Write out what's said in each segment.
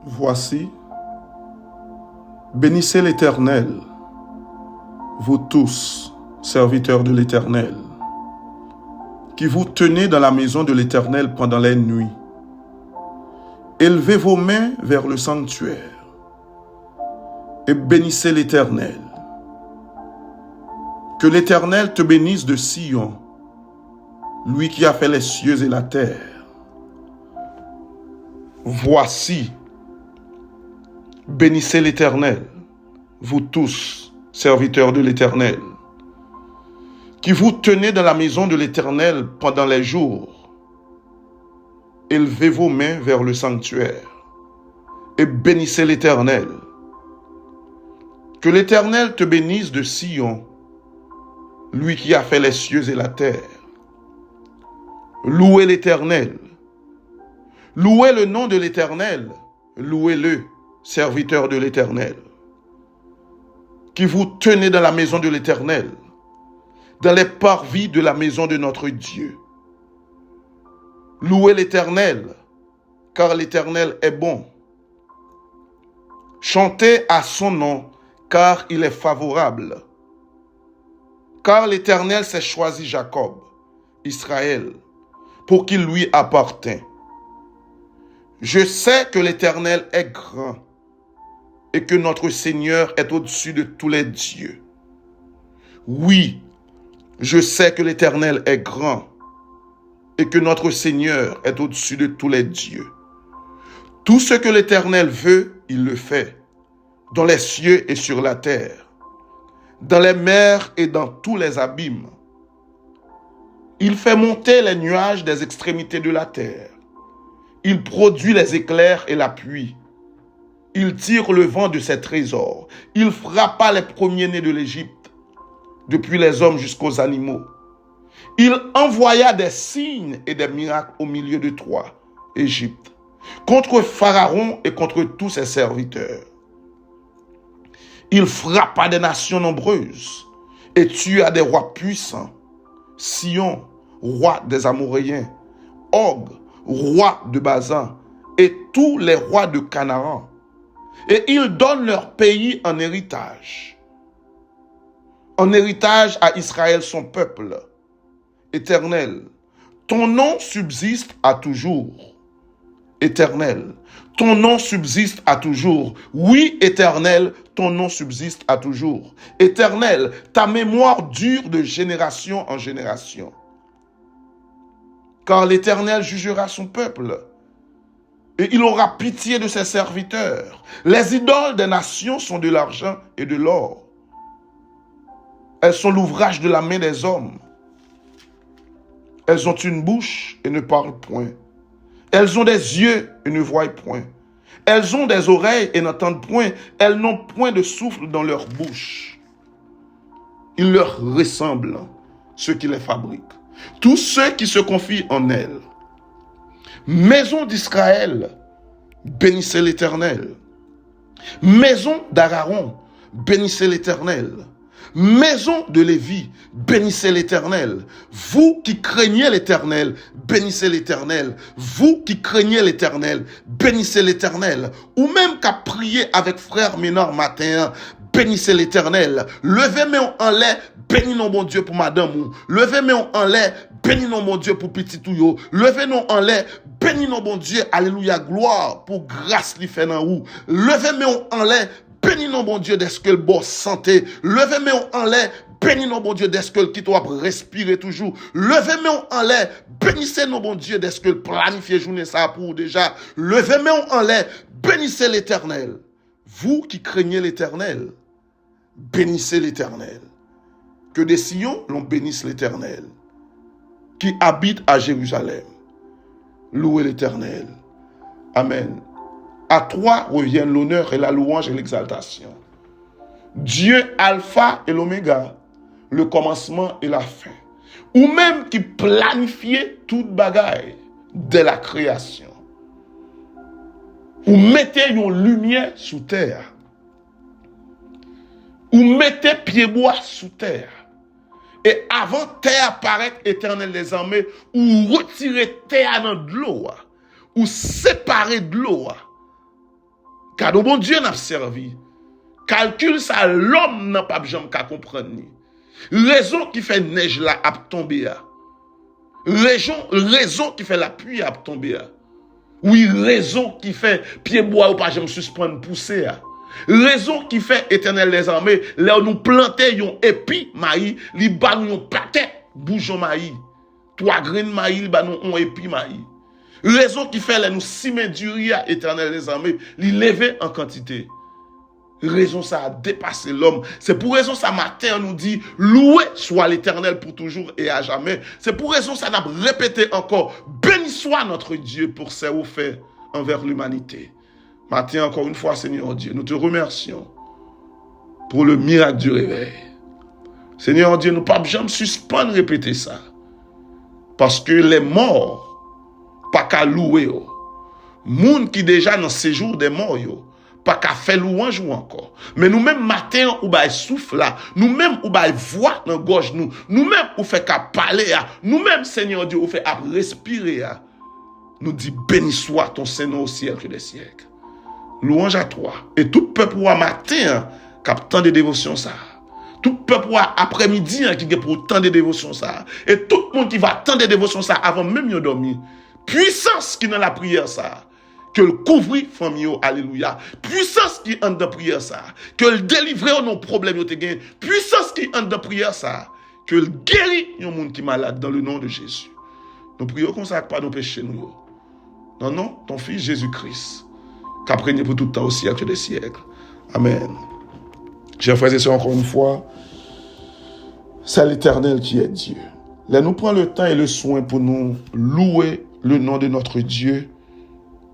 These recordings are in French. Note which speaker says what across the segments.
Speaker 1: Voici, bénissez l'Éternel, vous tous, serviteurs de l'Éternel, qui vous tenez dans la maison de l'Éternel pendant les nuits. Élevez vos mains vers le sanctuaire et bénissez l'Éternel. Que l'Éternel te bénisse de Sion, lui qui a fait les cieux et la terre. Voici, bénissez l'Éternel, vous tous, serviteurs de l'Éternel, qui vous tenez dans la maison de l'Éternel pendant les jours. Élevez vos mains vers le sanctuaire et bénissez l'Éternel. Que l'Éternel te bénisse de Sion, lui qui a fait les cieux et la terre. Louez l'Éternel. Louez le nom de l'Éternel. Louez-le, serviteurs de l'Éternel, qui vous tenez dans la maison de l'Éternel, dans les parvis de la maison de notre Dieu. Louez l'Éternel, car l'Éternel est bon. Chantez à son nom, car il est favorable. Car l'Éternel s'est choisi Jacob, Israël, pour qu'il lui appartînt. Je sais que l'Éternel est grand et que notre Seigneur est au-dessus de tous les dieux. Oui, je sais que l'Éternel est grand et que notre Seigneur est au-dessus de tous les dieux. Tout ce que l'Éternel veut, il le fait, dans les cieux et sur la terre, dans les mers et dans tous les abîmes. Il fait monter les nuages des extrémités de la terre. Il produit les éclairs et la pluie. Il tire le vent de ses trésors. Il frappa les premiers-nés de l'Égypte, depuis les hommes jusqu'aux animaux. Il envoya des signes et des miracles au milieu de toi, Égypte, contre Pharaon et contre tous ses serviteurs. Il frappa des nations nombreuses et tua des rois puissants. Sion, roi des Amoréens, Og, roi de Bazan, et tous les rois de Canaan. Et il donne leur pays en héritage. En héritage à Israël son peuple. Éternel, ton nom subsiste à toujours. Éternel, ton nom subsiste à toujours. Oui, Éternel, ton nom subsiste à toujours. Éternel, ta mémoire dure de génération en génération. Car l'Éternel jugera son peuple, et il aura pitié de ses serviteurs. Les idoles des nations sont de l'argent et de l'or. Elles sont l'ouvrage de la main des hommes. Elles ont une bouche et ne parlent point. Elles ont des yeux et ne voient point. Elles ont des oreilles et n'entendent point. Elles n'ont point de souffle dans leur bouche. Il leur ressemble, ceux qui les fabriquent. Tous ceux qui se confient en elles. Maison d'Israël, bénissez l'Éternel. Maison d'Aaron, bénissez l'Éternel. Maison de Lévi, bénissez l'Éternel. Vous qui craignez l'Éternel, bénissez l'Éternel. Vous qui craignez l'Éternel, bénissez l'Éternel. Ou même qu'à prier avec frère Ménard matin, bénissez l'Éternel. Levez main en l'air, bénis non mon Dieu pour madame. Levez main en l'air, bénis non mon Dieu pour petit touyo. Levez non en l'air, bénis non mon Dieu, alléluia, gloire pour grâce li fait nan ou. Levez main en l'air, bénis non bon Dieu d'est-ce que le bon santé. Levez main en l'air, bénis non bon Dieu d'est-ce que le qui doit respirer toujours. Levez main en l'air, bénissez non bon Dieu d'est-ce que le planifier journée ça pour déjà. Levez main en l'air, bénissez l'Éternel. Vous qui craignez l'Éternel, bénissez l'Éternel. Que des Sion l'on bénisse l'Éternel, qui habite à Jérusalem. Louez l'Éternel. Amen. À toi reviennent l'honneur et la louange et l'exaltation. Dieu alpha et l'oméga, le commencement et la fin. Ou même qui planifiait toute bagaille dès la création. Ou mettez une lumière sous terre. Ou mettez pied-bois sous terre. Et avant terre apparaître, Éternel des armées, ou retirer terre dans de l'eau, ou séparer de l'eau, Cadeau bon Dieu n'a servi. Calcul ça l'homme n'a pas jamais qu'à comprendre. Raison qui fait neige là à tomber. Raison qui fait la pluie à tomber. Oui, raison qui fait pied bois ou pas jamais suspendre pousser. Raison qui fait éternel les armées, là où nous planter yon épi maïs, li ba nous yon paquet boujon maïs. 3 graines maïs, li ba nous on épi maïs. Raison qui fait là nous simen du riz éternel les armées, li lever en quantité. Raison ça a dépassé l'homme. C'est pour raison ça matin nous dit loué soit l'Éternel pour toujours et à jamais. C'est pour raison ça n'a répété encore béni soit notre Dieu pour ses hauts faits envers l'humanité. Matin encore une fois Seigneur Dieu, nous te remercions pour le miracle du réveil. Seigneur Dieu, nous pas jamais suspendre répéter ça. Parce que les morts pas qu'à louer yo. Moun qui déjà dans séjour des morts yo. Pas qu'à faire louange ou encore. Mais nous-mêmes, matin, ou bah souffle là, nous-mêmes, ou bah voix dans gorge nous, nous-mêmes, ou fait qu'à parler, nous-mêmes, Seigneur Dieu, ou fait à respirer, nous dit béni soit ton Seigneur au siècle des siècles. Louange à toi. Et tout peuple ou à matin, qui a tant de dévotion ça. Tout peuple ou à après-midi, qui a pour tant de dévotion ça. Et tout le monde qui va tant de dévotion ça avant même de dormir. Puissance qui dans la prière ça. Que le couvrir famille, alléluia. Puissance qui en de prière ça. Que le délivrer nos problèmes yo te gain. Puissance qui en de prière ça. Que le guérir yon monde qui malade dans le nom de Jésus. Nous prions comme ça pas nos péchés nous. Non non, ton fils Jésus-Christ qui a prégné pour tout le temps au siècle des siècles. Amen. Chers frères et sœurs, encore une fois, c'est l'Éternel qui est Dieu. Là nous prenons le temps et le soin pour nous louer le nom de notre Dieu.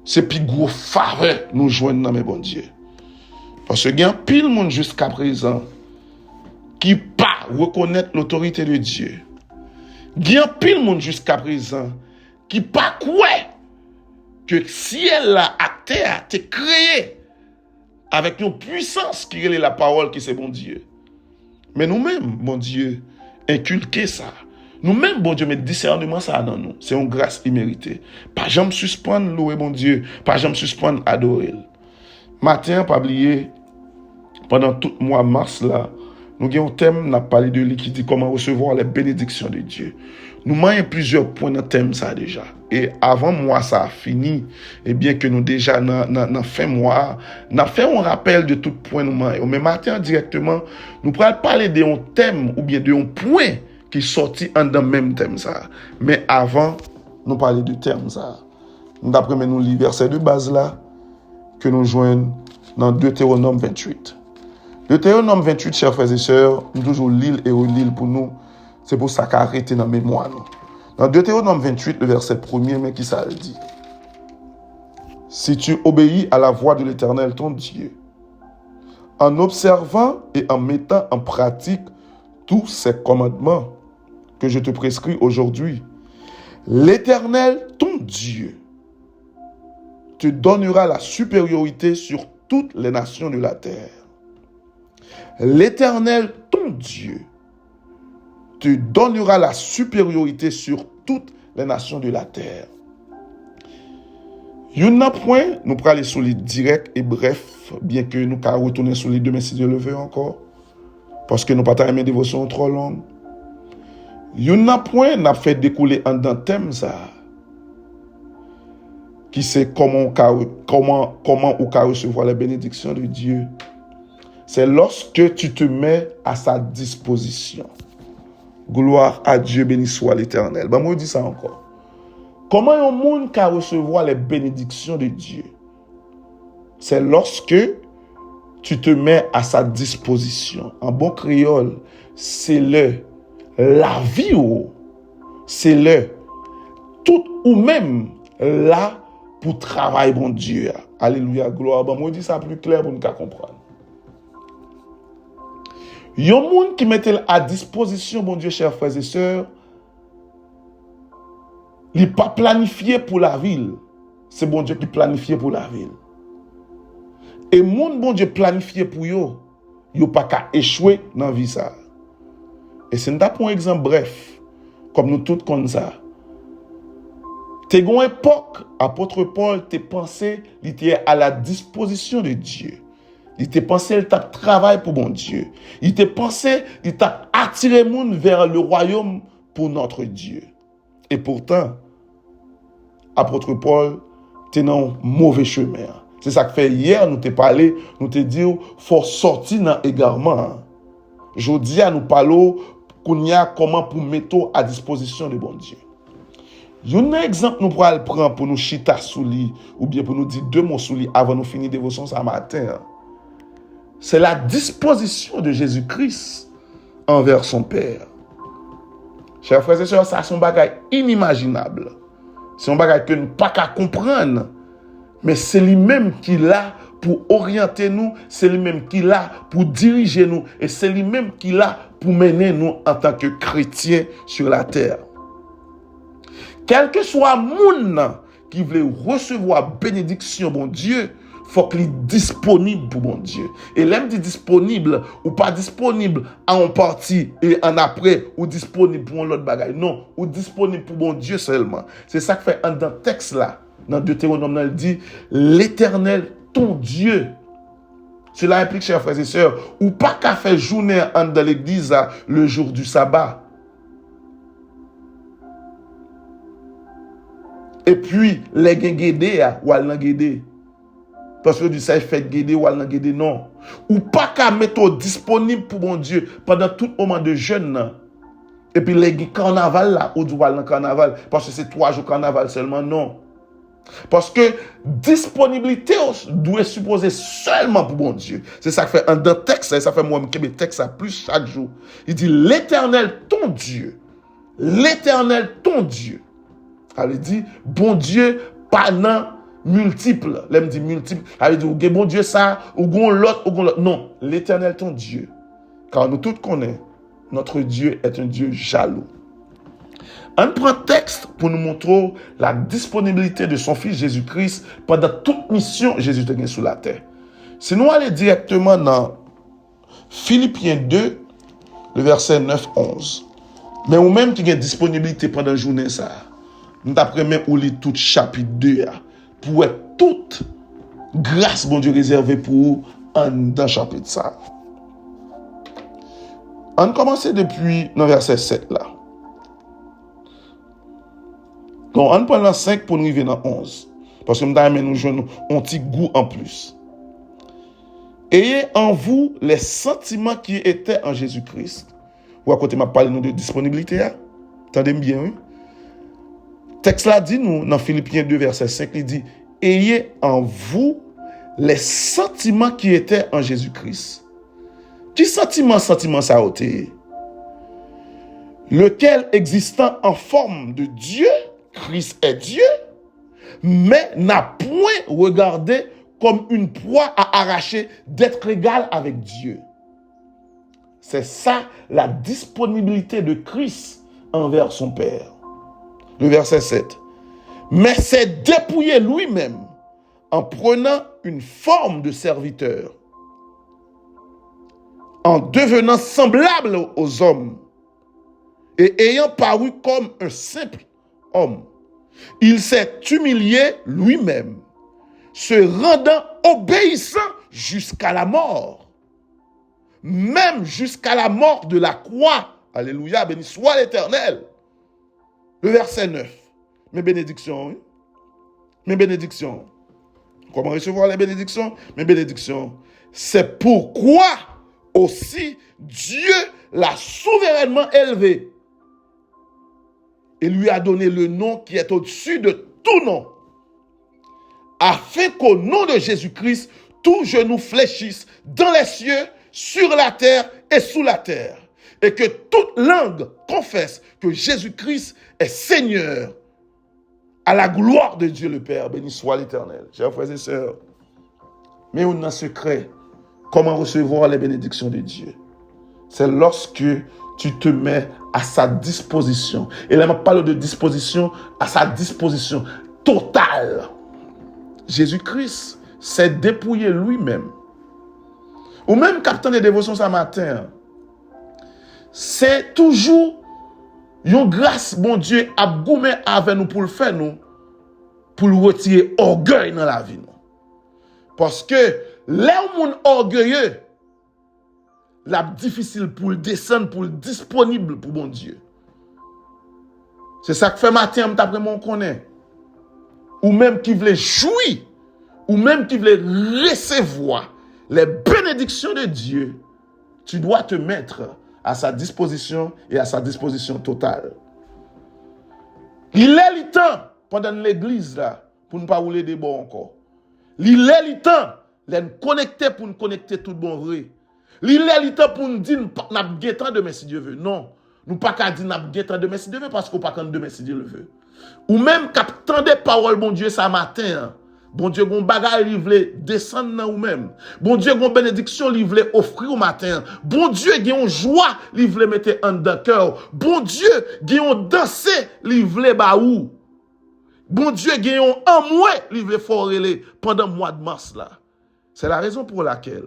Speaker 1: C'est plus gros faveur nous joindre dans mes bons Dieu. Parce que il y a pile monde jusqu'à présent qui pas reconnaître l'autorité de Dieu. Il y a pile monde jusqu'à présent qui pas quoi que ciel là à terre t'est créé avec une puissance qui est la parole qui c'est bon Dieu. Mais nous-mêmes, bon Dieu, inculquer ça. Nous-mêmes, bon Dieu, mais discernement ça dans nous. C'est une grâce imméritée. Pas jamais suspendre louer bon Dieu. Pas jamais suspendre adorer. Matin, pas oublier, pendant tout le mois de mars là, nous avons un thème, nous avons parlé de lui qui dit comment recevoir les bénédictions de Dieu. Nous avons plusieurs points dans le thème ça déjà. Et avant moi ça a fini, et bien que nous déjà dans fin mois, nous avons fait un rappel de tout point nous avons. Mais matin directement, nous pourrons parler d'un thème ou bien d'un point qui sorti en dans même thème ça. Mais avant, nous parler du thème ça. D'après nous lire verset de base là que nous joignons dans Deutéronome 28. Deutéronome 28, chers frères et sœurs, nous toujours lire et relire pour nous. C'est pour ça qu'arrêter dans la mémoire. Nous. Dans Deutéronome 28, le verset 1er, mais qui ça dit? Si tu obéis à la voix de l'Éternel, ton Dieu, en observant et en mettant en pratique tous ces commandements que je te prescris aujourd'hui, l'Éternel, ton Dieu, te donnera la supériorité sur toutes les nations de la terre. L'Éternel, ton Dieu, te donnera la supériorité sur toutes les nations de la terre. Il y a un point, nous pourrons aller sur les directs et bref, bien que nous pourrons retourner sur les deux, mais si Dieu le veut encore, parce que nous ne pouvons pas aimer des dévotions trop longues. Il y a un point, nous avons fait découler un thème ça, qui c'est comment on peut recevoir la bénédiction de Dieu. C'est lorsque tu te mets à sa disposition. Gloire à Dieu, béni soit l'Éternel. Ben, moi, je dis ça encore. Comment un monde peut recevoir les bénédictions de Dieu? C'est lorsque tu te mets à sa disposition. En bon créole, c'est la vie, c'est tout ou même là pour travailler, bon Dieu. Alléluia, gloire. Ben, moi, je dis ça plus clair pour nous comprendre. Il y a un monde qui mettait à disposition, bon Dieu, chers frères et sœurs, il n'est pas planifié pour la ville. C'est bon Dieu qui planifie pour la ville. Et monde, bon Dieu, planifié pour eux, il n'y a pas qu'à échouer dans la vie. Ça. Et c'est un exemple bref, comme nous tous comme ça. T'es une époque, apôtre Paul, t'es pensé, il était à la disposition de Dieu. Il t'a pensé, il t'a travaillé pour mon Dieu. Il t'a pensé, il t'a attiré monde vers le royaume pour notre Dieu. Et pourtant, apôtre Paul, t'es dans un mauvais chemin. C'est ça que fait hier, nous t'ai parlé, nous t'ai dit, faut sortir dans l'égarement. Je dis à nous parler qu'on y a comment pour mettre à disposition de bon Dieu. Un exemple nous pourrons prendre pour nous chita sous lit, ou bien pour nous dire deux mots sous lit avant de finir dévotion ce matin. C'est la disposition de Jésus-Christ envers son Père. Chers frères et sœurs, ça c'est un bagage inimaginable. C'est un bagage que nous ne pouvons pas comprendre. Mais c'est lui-même qui l'a pour orienter nous, c'est lui-même qui l'a pour diriger nous, et c'est lui-même qui l'a pour mener nous en tant que chrétiens sur la terre. Quel que soit le monde qui veut recevoir bénédiction, bon Dieu, il faut qu'il soit disponible pour mon Dieu. Et l'homme dit disponible ou pas disponible en partie et en après, ou disponible pour l'autre bagaille. Non, ou disponible pour mon Dieu seulement. C'est ça que fait dans le texte là. Dans Deutéronome, il dit l'Éternel, ton Dieu. Cela implique, chers frères et sœurs, ou pas qu'à faire journée dans l'église le jour du sabbat. Et puis, les gens guédés ou al nan guédé. Parce que du ça fait guédé ou al nan guédé, non. Ou pas qu'à mettre disponible pour mon Dieu pendant tout moment de jeûne. Et puis, les carnaval là, ou du al nan carnaval, parce que c'est 3 jours carnaval seulement, non. Parce que disponibilité doit supposer seulement pour mon Dieu. C'est ça que fait un texte, ça fait moi qui me texte ça plus chaque jour. Il dit l'Éternel ton Dieu. L'Éternel ton Dieu. Elle dit bon Dieu pas non multiple. Elle me dit multiple. Elle dit bon Dieu ça ou gon l'autre ou gon l'autre. Non, l'Éternel ton Dieu. Car nous tous connaissons notre Dieu est un Dieu jaloux. On prend texte pour nous montrer la disponibilité de son Fils Jésus-Christ pendant toute mission Jésus a sur la terre. Si nous allons directement dans Philippiens 2, le verset 9-11. Mais ou même qui a disponibilité pendant la journée, ça, nous d'après même ou lit tout chapitre 2 pour être toute grâce, bon Dieu, réservée pour vous dans le chapitre ça. On commence depuis le verset 7 là. Donc, on prend le 5 pour nous arriver dans 11. Parce que nous jouons un petit goût en plus. Ayez en vous les sentiments qui étaient en Jésus-Christ. Ou à côté, m'a parlé de disponibilité. Attendez bien, oui. Texte là dit nous, dans Philippiens 2, verset 5, il dit ayez en vous les sentiments qui étaient en Jésus-Christ. Qui sentiment ça a été? Lequel existant en forme de Dieu, Christ est Dieu, mais n'a point regardé comme une proie à arracher d'être égal avec Dieu. C'est ça la disponibilité de Christ envers son Père. Le verset 7. Mais c'est dépouiller lui-même en prenant une forme de serviteur, en devenant semblable aux hommes et ayant paru comme un simple homme. Il s'est humilié lui-même, se rendant obéissant jusqu'à la mort, même jusqu'à la mort de la croix. Alléluia, béni soit l'Éternel. Le verset 9. Mes bénédictions, oui. Mes bénédictions. Comment recevoir les bénédictions? Mes bénédictions. C'est pourquoi aussi Dieu l'a souverainement élevé et lui a donné le nom qui est au-dessus de tout nom, afin qu'au nom de Jésus-Christ, tout genou fléchisse dans les cieux, sur la terre et sous la terre, et que toute langue confesse que Jésus-Christ est Seigneur, à la gloire de Dieu le Père. Béni soit l'Éternel. Chers frères et sœurs, mais on a un secret. Comment recevoir les bénédictions de Dieu? C'est lorsque tu te mets à sa disposition. Et là, on parle de disposition, à sa disposition totale. Jésus-Christ s'est dépouillé lui-même. Ou même capitaine de dévotion ce matin, c'est toujours une grâce, bon Dieu, à goumer avec nous pour le faire, nous, pour retirer orgueil dans la vie. Parce que les gens orgueilleux, la difficile pour le descendre, pour le disponible pour mon Dieu. C'est ça que fait matin, d'après mon connaît. Ou même qui voulait jouir, ou même qui voulait recevoir les bénédictions de Dieu, tu dois te mettre à sa disposition et à sa disposition totale. Il est le temps, pendant l'église, là, pour ne pas rouler des bons encore. Il est le temps, de nous connecter pour nous connecter tout bon vrai. Il est le temps pour nous dire, nous n'avons pas temps demain si Dieu veut. Non, nous pas qu'à dire, nous n'avons pas temps demain si Dieu veut, parce qu'on pas quand demain si Dieu le veut. Ou même quand des paroles, bon Dieu, ça matin, bon Dieu, gon bagay li vle descendre dans ou même. Bon Dieu, gon bénédiction li vle offrir au matin. Bon Dieu, gen joie li vle mettre en dans cœur. Bon Dieu, gen danser li vle ba ou. Bon Dieu, gen amour li vle forele pendant mois de mars là. C'est la raison pour laquelle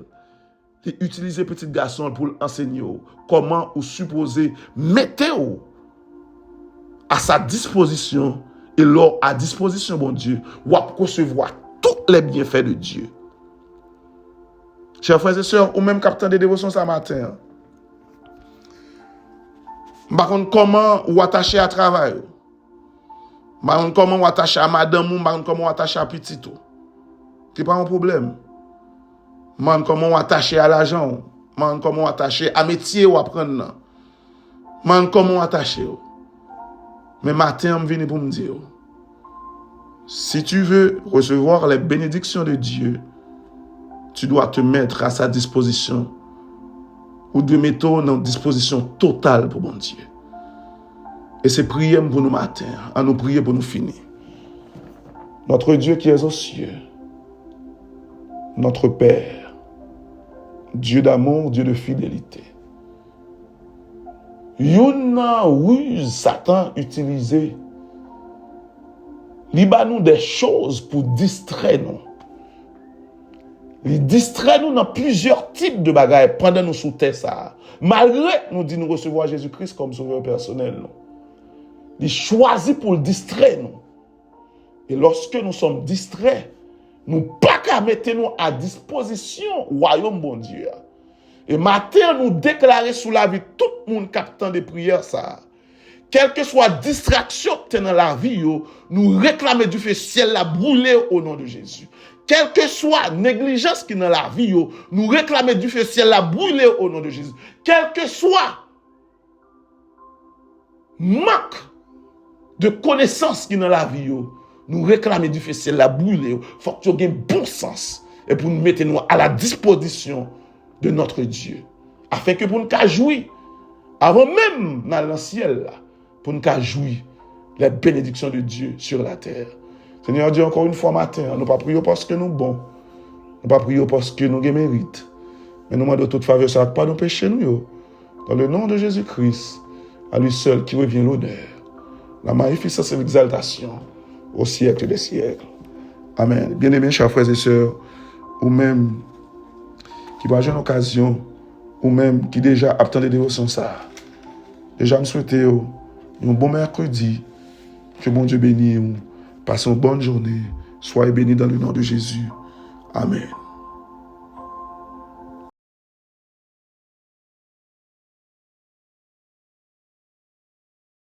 Speaker 1: il utilise petit garçon pour enseigner comment ou supposer mettre à sa disposition et l'or à disposition, bon Dieu, ou à recevoir tous les bienfaits de Dieu. Chers frères et sœurs, ou même capitaine de dévotion ce matin, par contre, comment ou attaché à travail, par contre, comment ou attaché à madame, par contre, comment ou attaché à petit tout. C'est pas un problème. Man, comment ou attaché à l'argent, man, comment ou attaché à métier ou apprendre. Man, comment ou attaché. Mais matin, je viens pour me dire, si tu veux recevoir les bénédictions de Dieu, tu dois te mettre à sa disposition ou de mettre en disposition totale pour mon Dieu. Et c'est prier pour nous matin, à nous prier pour nous finir. Notre Dieu qui est aux cieux, notre Père, Dieu d'amour, Dieu de fidélité. Une ruse Satan utilisé. Il bat nous des choses pour distraire nous. Il distrait nous dans plusieurs types de bagages pendant nous sous terre ça. Malgré nous dit nous recevoir Jésus-Christ comme sauveur personnel. Non. Il choisit pour le distraire nous. Et lorsque nous sommes distraits, nous pas qu'à mettre nous à disposition royaume bon Dieu. Et matin, nous déclarer sous la vie tout le monde captant des prières ça. Quelle que soit distraction dans la vie, nous réclamer du feu ciel la brûler au nom de Jésus. Quelle que soit négligence qui est dans la vie, nous réclamer du feu ciel la brûler au nom de Jésus. Quel que soit manque de connaissance qui est dans la vie, nous réclamer du feu ciel la brûler. Il faut que tu aies un bon sens et pour nous mettre à la disposition de notre Dieu. Afin que pour nous jouir, avant même dans le ciel, là, pour nous jouir les bénédictions de Dieu sur la terre. Seigneur Dieu, encore une fois matin, nous ne pas prier parce que nous sommes bons. Nous ne pas prier parce que nous méritons. Mais nous demandons de toute faveur, ça pas nos péchés, nous. Dans le nom de Jésus-Christ, à lui seul qui revient l'honneur, la magnificence et l'exaltation au siècle des siècles. Amen. Bien-aimés, chers frères et sœurs, ou même qui va avoir une occasion, ou même qui déjà attend des dévotions ça. Déjà me souhaiter un bon mercredi, que bon Dieu bénisse, passez une bonne journée, soyez bénis dans le nom de Jésus. Amen.